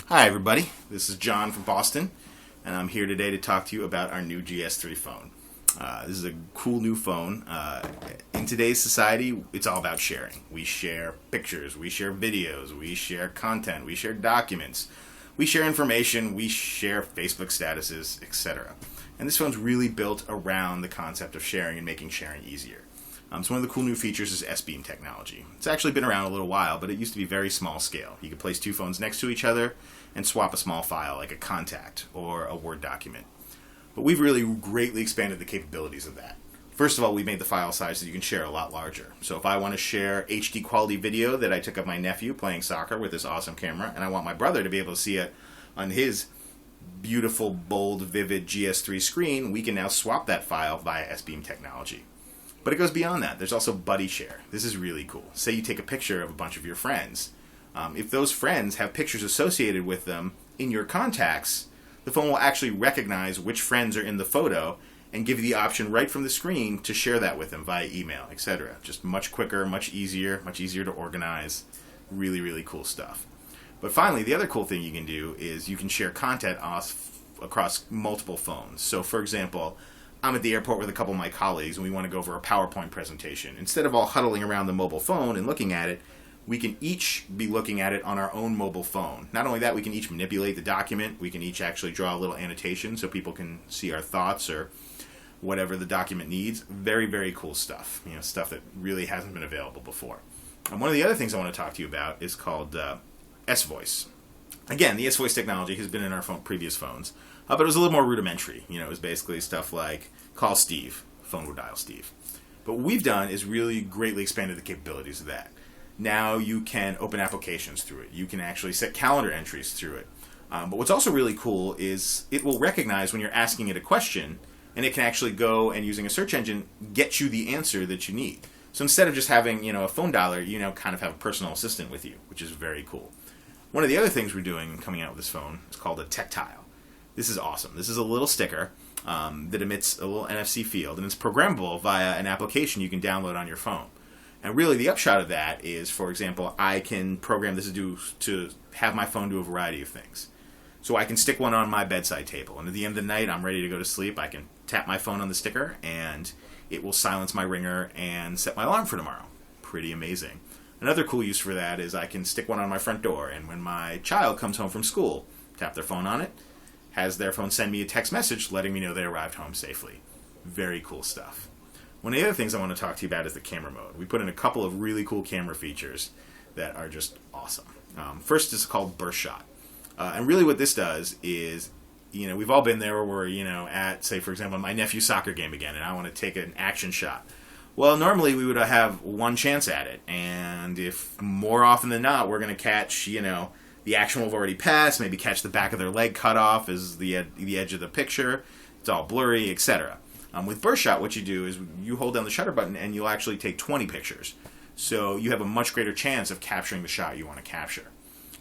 Hi everybody, this is John from Boston, and I'm here today to talk to you about our new GS3 phone. This is a cool new phone. In today's society, it's all about sharing. We share pictures, we share videos, we share content, we share documents, we share information, we share Facebook statuses, etc. And this phone's really built around the concept of sharing and making sharing easier. So one of the cool new features is S-Beam technology. It's actually been around a little while, but it used to be very small scale. You could place two phones next to each other and swap a small file like a contact or a Word document. But we've really greatly expanded the capabilities of that. First of all, we made the file size so you can share a lot larger. So if I want to share HD quality video that I took of my nephew playing soccer with this awesome camera, and I want my brother to be able to see it on his beautiful, bold, vivid GS3 screen, we can now swap that file via S-Beam technology. But it goes beyond that. There's also buddy share. This is really cool. Say you take a picture of a bunch of your friends. If those friends have pictures associated with them in your contacts, the phone will actually recognize which friends are in the photo and give you the option right from the screen to share that with them via email, etc. Just much quicker, much easier to organize. Really, really cool stuff. But finally, the other cool thing you can do is you can share content across multiple phones. So for example, I'm at the airport with a couple of my colleagues and we want to go over a PowerPoint presentation. Instead of all huddling around the mobile phone and looking at it, we can each be looking at it on our own mobile phone. Not only that, we can each manipulate the document. We can each actually draw a little annotation so people can see our thoughts or whatever the document needs. Very, very cool stuff. Stuff that really hasn't been available before. And one of the other things I want to talk to you about is called S-Voice. Again, the S-Voice technology has been in our previous phones, but it was a little more rudimentary. It was basically stuff like call Steve, phone will dial Steve. But what we've done is really greatly expanded the capabilities of that. Now you can open applications through it. You can actually set calendar entries through it. But what's also really cool is it will recognize when you're asking it a question, and it can actually go and, using a search engine, get you the answer that you need. So instead of just having a phone dialer, you now kind of have a personal assistant with you, which is very cool. One of the other things we're doing coming out with this phone is called a Tactile. This is awesome. This is a little sticker that emits a little NFC field, and it's programmable via an application you can download on your phone. And really the upshot of that is, for example, I can program this to have my phone do a variety of things. So I can stick one on my bedside table, and at the end of the night I'm ready to go to sleep. I can tap my phone on the sticker, and it will silence my ringer and set my alarm for tomorrow. Pretty amazing. Another cool use for that is I can stick one on my front door, and when my child comes home from school, tap their phone on it, has their phone send me a text message letting me know they arrived home safely. Very cool stuff. One of the other things I want to talk to you about is the camera mode. We put in a couple of really cool camera features that are just awesome. First is called Burst Shot. And really what this does is, we've all been there where we're, at, say, for example, my nephew's soccer game again, and I want to take an action shot. Well, normally we would have one chance at it, and if more often than not we're going to catch, the action will have already passed, maybe catch the back of their leg cut off as the edge of the picture, it's all blurry, etc. With Burst Shot, what you do is you hold down the shutter button and you'll actually take 20 pictures. So you have a much greater chance of capturing the shot you want to capture.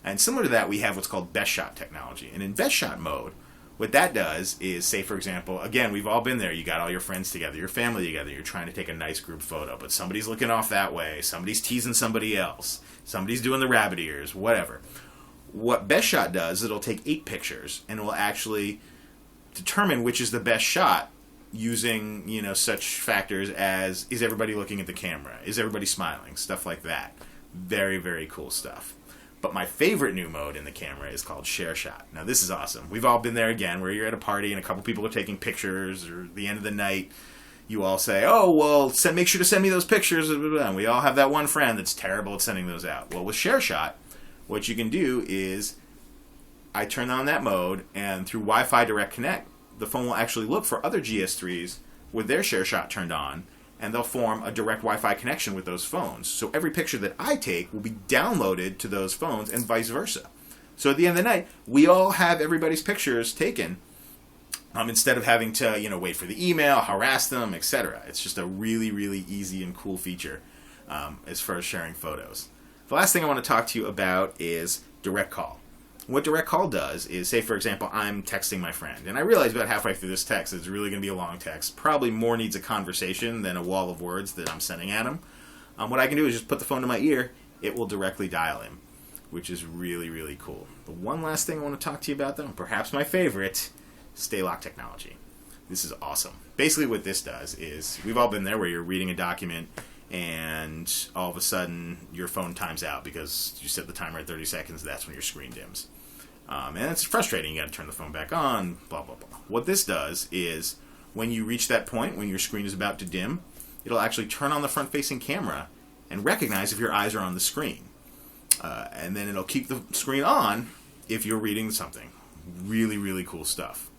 And similar to that, we have what's called Best Shot technology. And in Best Shot mode, what that does is, say, for example, again, we've all been there. You got all your friends together, your family together. You're trying to take a nice group photo, but somebody's looking off that way. Somebody's teasing somebody else. Somebody's doing the rabbit ears, whatever. What Best Shot does, it'll take 8 pictures, and it will actually determine which is the best shot using, such factors as, is everybody looking at the camera? Is everybody smiling? Stuff like that. Very, very cool stuff. But my favorite new mode in the camera is called Share Shot. Now this is awesome. We've all been there again, where you're at a party and a couple people are taking pictures, or at the end of the night, you all say, oh, well, make sure to send me those pictures, and we all have that one friend that's terrible at sending those out. Well, with Share Shot, what you can do is, I turn on that mode, and through Wi-Fi Direct Connect, the phone will actually look for other GS3s with their Share Shot turned on, and they'll form a direct Wi-Fi connection with those phones. So every picture that I take will be downloaded to those phones and vice versa. So at the end of the night, we all have everybody's pictures taken instead of having to wait for the email, harass them, etc. It's just a really, really easy and cool feature as far as sharing photos. The last thing I want to talk to you about is Direct Call. What Direct Call does is, say, for example, I'm texting my friend, and I realize about halfway through this text it's really going to be a long text. Probably more needs a conversation than a wall of words that I'm sending at him. What I can do is just put the phone to my ear. It will directly dial him. which is really, really cool. The one last thing I want to talk to you about, though, perhaps my favorite, Stay Lock technology. This is awesome. Basically what this does is, we've all been there where you're reading a document and all of a sudden your phone times out because you set the timer at 30 seconds, that's when your screen dims. And it's frustrating. You got to turn the phone back on, blah, blah, blah. What this does is, when you reach that point, when your screen is about to dim, it'll actually turn on the front-facing camera and recognize if your eyes are on the screen. And then it'll keep the screen on if you're reading something. Really, really cool stuff.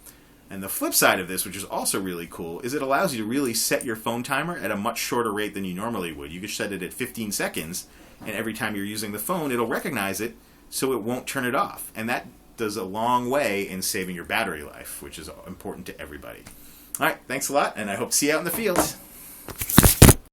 And the flip side of this, which is also really cool, is it allows you to really set your phone timer at a much shorter rate than you normally would. You could set it at 15 seconds, and every time you're using the phone, it'll recognize it, so it won't turn it off. And that does a long way in saving your battery life, which is important to everybody. All right, thanks a lot, and I hope to see you out in the field.